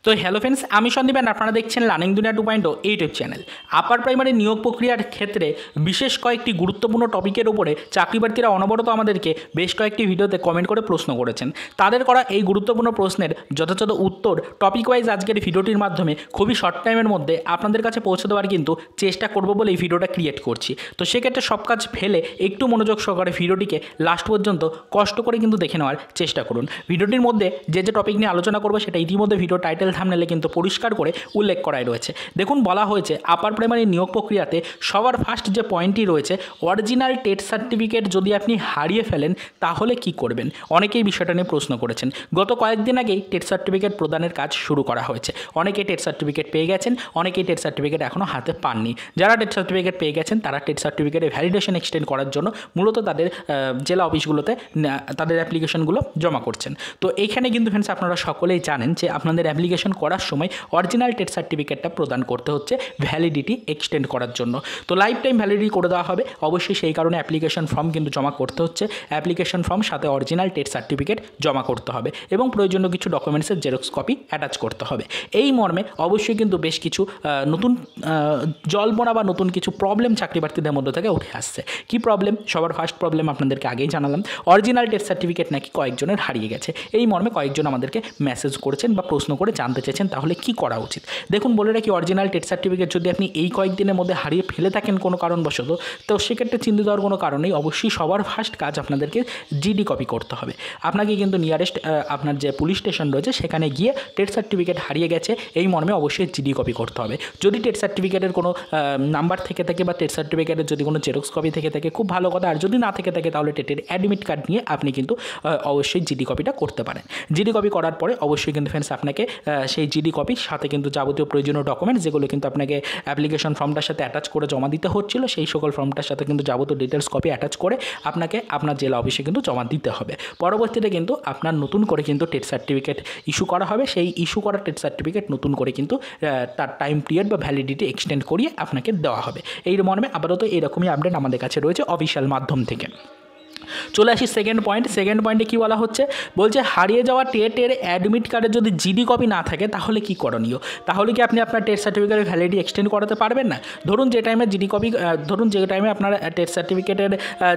তো hello friends, আমি সন্দীপ আর আপনারা দেখছেন লার্নিং দুনিয়া 2.0 ইউটিউব চ্যানেল। আপার প্রাইমারি নিয়োগ প্রক্রিয়ার ক্ষেত্রে বিশেষ কয়েকটি গুরুত্বপূর্ণ টপিকের উপরে চাকরি প্রার্থীরা অনবরত আমাদেরকে বেশ কয়েকটি ভিডিওতে কমেন্ট করে প্রশ্ন করেছেন। তাদের করা এই গুরুত্বপূর্ণ প্রশ্নের যথাযথ উত্তর টপিক ওয়াইজ আজকের ভিডিওটির মাধ্যমে খুবই শর্ট টাইমের মধ্যে আপনাদের কাছে পৌঁছে দেওয়ার কিন্তু চেষ্টা করব বলে এই ভিডিওটা ক্রিয়েট করছি। তো সেক্ষেত্রে সব কাজ ফেলে একটু মনোযোগ সহকারে ভিডিওটিকে লাস্ট পর্যন্ত কষ্ট করে কিন্তু দেখে নেওয়ার চেষ্টা করুন। ভিডিওটির মধ্যে যে টপিক নিয়ে আলোচনা করবো সেটা ইতিমধ্যে ভিডিও টাইটেল থাম্বনেলে কিন্তু পরিষ্কার করে উল্লেখ করাই রয়েছে। দেখুন, বলা হয়েছে আপার প্রাইমারি নিয়োগ প্রক্রিয়াতে সবার ফার্স্ট যে পয়েন্টটি রয়েছে, অরিজিনাল টেট সার্টিফিকেট যদি আপনি হারিয়ে ফেলেন তাহলে কি করবেন। অনেকেই বিষয়টা নিয়ে প্রশ্ন করেছেন। গত কয়েকদিন আগেই টেট সার্টিফিকেট প্রদানের কাজ শুরু করা হয়েছে। অনেকেই টেট সার্টিফিকেট পেয়ে গেছেন, অনেকেই টেট সার্টিফিকেট এখনও হাতে পাননি। যারা টেট সার্টিফিকেট পেয়ে গেছেন তারা টেট সার্টিফিকেটের ভ্যালিডেশন এক্সটেন্ড করার জন্য মূলত তাদের জেলা অফিসগুলোতে তাদের অ্যাপ্লিকেশনগুলো জমা করছেন। তো এইখানে কিন্তু ফ্রেন্ডস আপনারা সকলেই জানেন যে আপনাদের অ্যাপ্লিকেশন করার সময় অরিজিনাল টেট সার্টিফিকেটটা প্রদান করতে হচ্ছে ভ্যালিডিটি এক্সটেন্ড করার জন্য। তো লাইফ টাইম ভ্যালিডিটি করে দেওয়া হবে, অবশ্যই সেই কারণে অ্যাপ্লিকেশন ফর্ম কিন্তু জমা করতে হচ্ছে। অ্যাপ্লিকেশন ফর্ম সাথে অরিজিনাল টেট সার্টিফিকেট জমা করতে হবে এবং প্রয়োজনীয় কিছু ডকুমেন্টসের জেরক্স কপি অ্যাটাচ করতে হবে। এই মর্মে অবশ্যই কিন্তু বেশ কিছু নতুন জল্পনা বা নতুন কিছু প্রবলেম চাকরি প্রার্থীদের মধ্যে থেকে উঠে আসছে। কি প্রবলেম? সবার ফার্স্ট প্রবলেম আপনাদেরকে আগেই জানালাম, অরিজিনাল টেট সার্টিফিকেট নাকি কয়েকজনের হারিয়ে গেছে। এই মর্মে কয়েকজন আমাদেরকে মেসেজ করেছেন বা প্রশ্ন করে জানতে চেয়েছেন তাহলে কি করা উচিত। দেখুন, বলে রাখি, অরিজিনাল টেট সার্টিফিকেট যদি আপনি এই কয়েকদিনের মধ্যে হারিয়ে ফেলে থাকেন কোনো কারণবশত, তো সেক্ষেত্রে চিন্তা দেওয়ার কোনো কারণেই অবশ্যই সবার ফার্স্ট কাজ আপনাদেরকে জিডি কপি করতে হবে। আপনাকে কিন্তু নিয়ারেস্ট আপনার যে পুলিশ স্টেশন রয়েছে সেখানে গিয়ে টেট সার্টিফিকেট হারিয়ে গেছে এই মর্মে অবশ্যই জিডি কপি করতে হবে। যদি টেট সার্টিফিকেটের কোনো নাম্বার থেকে থাকে বা টেট সার্টিফিকেটের যদি কোনো জেরক্স কপি থেকে থাকে খুব ভালো কথা, আর যদি না থেকে থাকে তাহলে টেটের অ্যাডমিট কার্ড নিয়ে আপনি কিন্তু অবশ্যই জিডি কপিটা করতে পারেন। জিডি কপি করার পরে অবশ্যই কিন্তু ফ্রেন্ডস আপনাকে সেই জিডি কপির সাথে কিন্তু যাবতীয় প্রয়োজনীয় ডকুমেন্টস যেগুলো কিন্তু আপনাকে অ্যাপ্লিকেশন ফর্মটার সাথে অ্যাটাচ করে জমা দিতে হচ্ছিল, সেই সকল ফর্মটার সাথে কিন্তু যাবতীয় ডিটেলস কপি অ্যাটাচ করে আপনাকে আপনার জেলা অফিসে কিন্তু জমা দিতে হবে। পরবর্তীতে কিন্তু আপনার নতুন করে কিন্তু টেট সার্টিফিকেট ইস্যু করা হবে। সেই ইস্যু করা টেট সার্টিফিকেট নতুন করে কিন্তু তার টাইম পিরিয়ড বা ভ্যালিডিটি এক্সটেন্ড করিয়ে আপনাকে দেওয়া হবে। এই মর্মে আপাতত এইরকমই আপডেট আমাদের কাছে রয়েছে অফিসিয়াল মাধ্যম থেকে। চলে আসি সেকেন্ড পয়েন্টে কী বলা হচ্ছে, বলছে হারিয়ে যাওয়া টেটের অ্যাডমিট কার্ডে যদি জিডি কপি না থাকে তাহলে কি করণীয়। তাহলে কি আপনি আপনার টেট সার্টিফিকেটের ভ্যালিডিটি এক্সটেন্ড করাতে পারবেন না? ধরুন যে টাইমে জিডি কপি যে টাইমে আপনার টেট সার্টিফিকেটের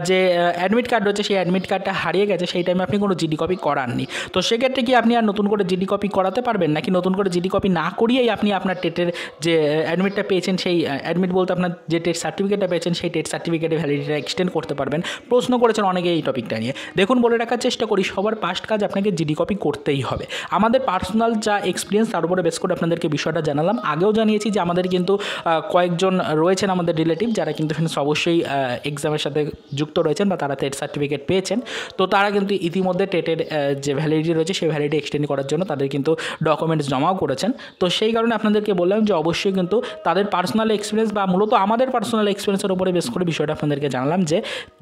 যে অ্যাডমিট কার্ড রয়েছে সেই অ্যাডমিট কার্ডটা হারিয়ে গেছে, সেই টাইমে আপনি কোনো জিডি কপি করাননি। তো সেক্ষেত্রে কি আপনি আর নতুন করে জিডি কপি করাতে পারবেন, নাকি নতুন করে জিডি কপি না করিয়েই আপনি আপনার টেটের যে অ্যাডমিটটা পেয়েছেন, সেই অ্যাডমিট বলতে আপনার যে টেট সার্টিফিকেটটা পেয়েছেন সেই টেট সার্টিফিকেটের ভ্যালিডিটিটা এক্সটেন্ড করতে পারবেন? প্রশ্ন করেছেন অনেকে এই টপিকটা নিয়ে। দেখুন, বলে রাখার চেষ্টা করি, সবার ফার্স্ট কাজ আপনাকে জিডি কপি করতেই হবে। আমাদের পার্সোনাল যা এক্সপিরিয়েন্স তার উপরে বেস করে আপনাদেরকে বিষয়টা জানালাম। আগেও জানিয়েছি যে আমাদের কিন্তু কয়েকজন রয়েছেন আমাদের রিলেটিভ যারা কিন্তু অবশ্যই এক্সামের সাথে যুক্ত রয়েছেন বা তারা টেট সার্টিফিকেট পেয়েছেন। তো তারা কিন্তু ইতিমধ্যে টেটের যে ভ্যালিডিটি রয়েছে সেই ভ্যালিডিটি এক্সটেন্ড করার জন্য তাদের কিন্তু ডকুমেন্টস জমাও করেছেন। তো সেই কারণে আপনাদেরকে বললাম যে অবশ্যই কিন্তু তাদের পার্সোনাল এক্সপিরিয়েন্স বা মূলত আমাদের পার্সোনাল এক্সপিরিয়েন্সের উপরে বেস করে বিষয়টা আপনাদেরকে জানালাম যে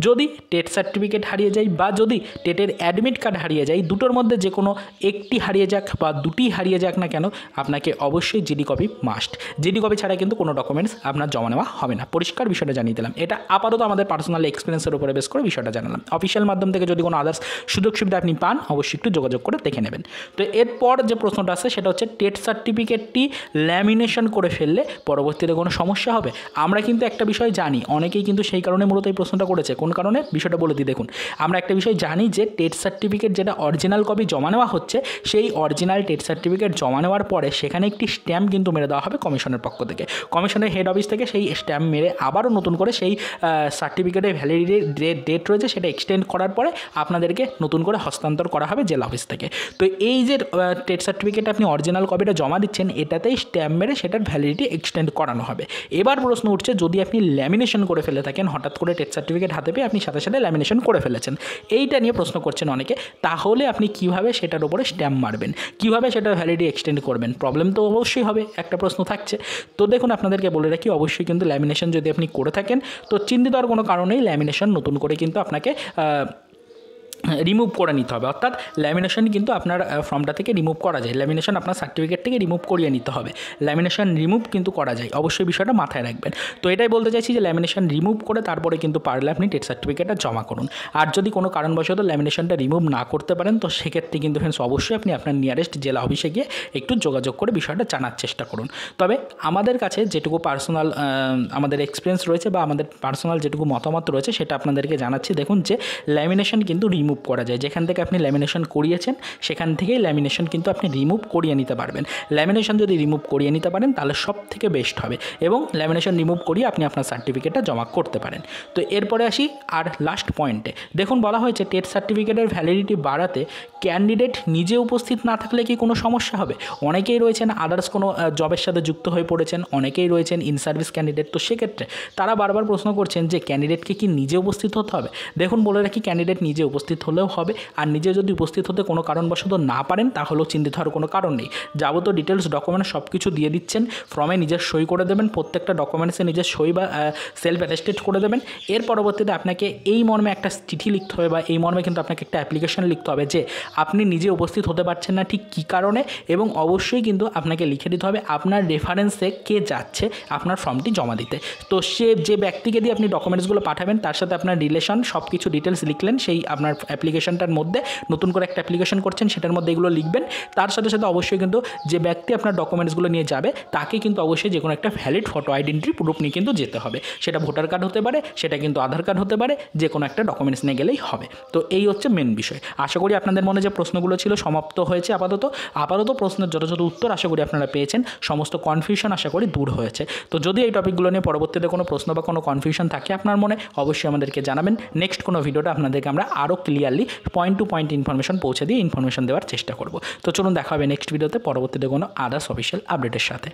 যদি টেট সার্টিফিকেট হারিয়ে যায় বা যদি টেটের অ্যাডমিট কার্ড হারিয়ে যায়, দুটোর মধ্যে যে কোনো একটি হারিয়ে যাক বা দুটি হারিয়ে যাক না কেন, আপনাকে অবশ্যই GD copy must. GD copy ছাড়া কিন্তু কোনো ডকুমেন্টস আপনার জমা নেওয়া হবে না। পরিষ্কার বিষয়টা জানিয়ে দিলাম। এটা আপাতত আমাদের পার্সোনাল এক্সপিরিয়েন্সের উপরে বেস করে বিষয়টা জানালাম। অফিসিয়াল মাধ্যম থেকে যদি কোনো আদার্স সুযোগ সুবিধা আপনি পান অবশ্যই একটু যোগাযোগ করে দেখে নেবেন। তো এরপর যে প্রশ্নটা আছে সেটা হচ্ছে টেট সার্টিফিকেটটি ল্যামিনেশন করে ফেললে পরবর্তীতে কোনো সমস্যা হবে। আমরা কিন্তু একটা বিষয় জানি, অনেকেই কিন্তু সেই কারণে মূলত এই প্রশ্নটা করেছে। কোন কারণে বিষয়টা বলে দিই। দেখুন, আমরা একটা বিষয় জানি যে টেট সার্টিফিকেট যেটা অরিজিনাল কপি জমা নেওয়া হচ্ছে, সেই অরিজিনাল টেট সার্টিফিকেট জমা নেওয়ার পরে সেখানে একটি স্ট্যাম্প কিন্তু মেরে দেওয়া হবে কমিশনের পক্ষ থেকে। কমিশনের হেড অফিস থেকে সেই স্ট্যাম্প মেরে আবারও নতুন করে সেই সার্টিফিকেটের ভ্যালিডিটি ডেট রয়েছে সেটা এক্সটেন্ড করার পরে আপনাদেরকে নতুন করে হস্তান্তর করা হবে জেলা অফিস থেকে। তো এই যে টেট সার্টিফিকেট আপনি অরিজিনাল কপিটা জমা দিচ্ছেন, এটাতেই স্ট্যাম্প মেরে সেটার ভ্যালিডিটি এক্সটেন্ড করানো হবে। এবার প্রশ্ন উঠছে, যদি আপনি ল্যামিনেশন করে ফেলে থাকেন, হঠাৎ করে টেট সার্টিফিকেট হাতে পেয়ে আপনি সাথে সাথে ল্যামিনেশন করে ফেলেছেন, এইটা নিয়ে প্রশ্ন করছেন অনেকে, তাহলে আপনি কিভাবে সেটার উপরে স্ট্যাম্প মারবেন, কিভাবে সেটার ভ্যালিডিটি এক্সটেন্ড করবেন? প্রবলেম তো অবশ্যই হবে, একটা প্রশ্ন থাকছে। তো দেখুন, আপনাদেরকে বলে রাখি, অবশ্যই কিন্তু ল্যামিনেশন যদি আপনি করে থাকেন তো চিন্তিত হওয়ার কোনো কারণেই ল্যামিনেশন নতুন করে কিন্তু আপনাকে রিমুভ করে নিতে হবে। অর্থাৎ ল্যামিনেশন কিন্তু আপনার ফর্মটা থেকে রিমুভ করা যায়, ল্যামিনেশন আপনার সার্টিফিকেট থেকে রিমুভ করিয়ে নিতে হবে। ল্যামিনেশন রিমুভ কিন্তু করা যায়, অবশ্যই বিষয়টা মাথায় রাখবেন। তো এটাই বলতে চাইছি যে ল্যামিনেশন রিমুভ করে তারপরে কিন্তু পারলে আপনি টেট সার্টিফিকেটটা জমা করুন। আর যদি কোনো কারণবশত ল্যামিনেশনটা রিমুভ না করতে পারেন তো সেক্ষেত্রে কিন্তু ফ্রেন্ডস অবশ্যই আপনি আপনার নিয়ারেস্ট জেলা অফিসে গিয়ে একটু যোগাযোগ করে বিষয়টা জানার চেষ্টা করুন। তবে আমাদের কাছে যেটুকু পার্সোনাল আমাদের এক্সপিরিয়েন্স রয়েছে বা আমাদের পার্সোনাল যেটুকু মতামত রয়েছে সেটা আপনাদেরকে জানাচ্ছি। দেখুন যে ল্যামিনেশন কিন্তু রিমুভ করা যায়, যেখান থেকে আপনি ল্যামিনেশন করিয়েছেন সেখান থেকেই ল্যামিনেশন কিন্তু আপনি রিমুভ করিয়ে নিতে পারবেন। ল্যামিনেশন যদি রিমুভ করিয়ে নিতে পারেন তাহলে সব থেকে বেস্ট হবে এবং ল্যামিনেশন রিমুভ করিয়ে আপনি আপনার সার্টিফিকেটটা জমা করতে পারেন। তো এরপরে আসি আর লাস্ট পয়েন্টে। দেখুন বলা হয়েছে টেট সার্টিফিকেটের ভ্যালিডিটি বাড়াতে ক্যান্ডিডেট নিজে উপস্থিত না থাকলে কি কোনো সমস্যা হবে? অনেকেই রয়েছেন আদার্স কোনো জবের সাথে যুক্ত হয়ে পড়েছেন, অনেকেই রয়েছেন ইন সার্ভিস ক্যান্ডিডেট। তো সেক্ষেত্রে তারা বারবার প্রশ্ন করছেন যে ক্যান্ডিডেটকে কি নিজে উপস্থিত হতে হবে? দেখুন বলে রাখি, ক্যান্ডিডেট নিজে উপস্থিত হলেও হবে, আর নিজে যদি উপস্থিত হতে কোনো কারণবশত না পারেন তাহলেও চিন্তিত হওয়ার কোনো কারণ নেই। যাবতীয় ডিটেলস ডকুমেন্ট সব কিছু দিয়ে দিচ্ছেন, ফর্মে নিজের সই করে দেবেন, প্রত্যেকটা ডকুমেন্টসে নিজের সই বা সেলফ অ্যাটেস্টেড করে দেবেন। এর পরবর্তীতে আপনাকে এই মর্মে একটা চিঠি লিখতে হবে বা এই মর্মে কিন্তু আপনাকে একটা অ্যাপ্লিকেশন লিখতে হবে যে আপনি নিজে উপস্থিত হতে পারছেন না ঠিক কী কারণে, এবং অবশ্যই কিন্তু আপনাকে লিখে দিতে হবে আপনার রেফারেন্সে কে যাচ্ছে আপনার ফর্মটি জমা দিতে। তো সে যে ব্যক্তিকে দিয়ে আপনি ডকুমেন্টসগুলো পাঠাবেন তার সাথে আপনার রিলেশন সব কিছু ডিটেলস লিখলেন সেই আপনার অ্যাপ্লিকেশনটার মধ্যে, নতুন করে একটা অ্যাপ্লিকেশন করছেন সেটার মধ্যে এগুলো লিখবেন। তার সাথে সাথে অবশ্যই কিন্তু যে ব্যক্তি আপনার ডকুমেন্টসগুলো নিয়ে যাবে তাকে কিন্তু অবশ্যই যে কোনো একটা ভ্যালিড ফটো আইডেন্টি প্রুফ নিয়ে কিন্তু যেতে হবে। সেটা ভোটার কার্ড হতে পারে, সেটা কিন্তু আধার কার্ড হতে পারে, যে কোনো একটা ডকুমেন্টস নিয়ে গেলেই হবে। তো এই হচ্ছে মেন বিষয়। আশা করি আপনাদের মনে যে প্রশ্নগুলো ছিল সমাপ্ত হয়েছে। আপাতত প্রশ্নের যথাযথ উত্তর আশা করি আপনারা পেয়েছেন, সমস্ত কনফিউশন আশা করি দূর হয়েছে। তো যদি এই টপিকগুলো নিয়ে পরবর্তীতে কোনো প্রশ্ন বা কোনো কনফিউশন থাকে আপনার মনে, অবশ্যই আমাদেরকে জানাবেন। নেক্সট কোনো ভিডিওটা আপনাদেরকে আমরা আরও clearly point to point information পৌঁছে দিয়ে ইনফরমেশন দেওয়ার চেষ্টা করব। তো চলুন দেখা হবে নেক্সট ভিডিওতে পরবর্তীতে কোনো আদার্স অফিসিয়াল আপডেটের সাথে।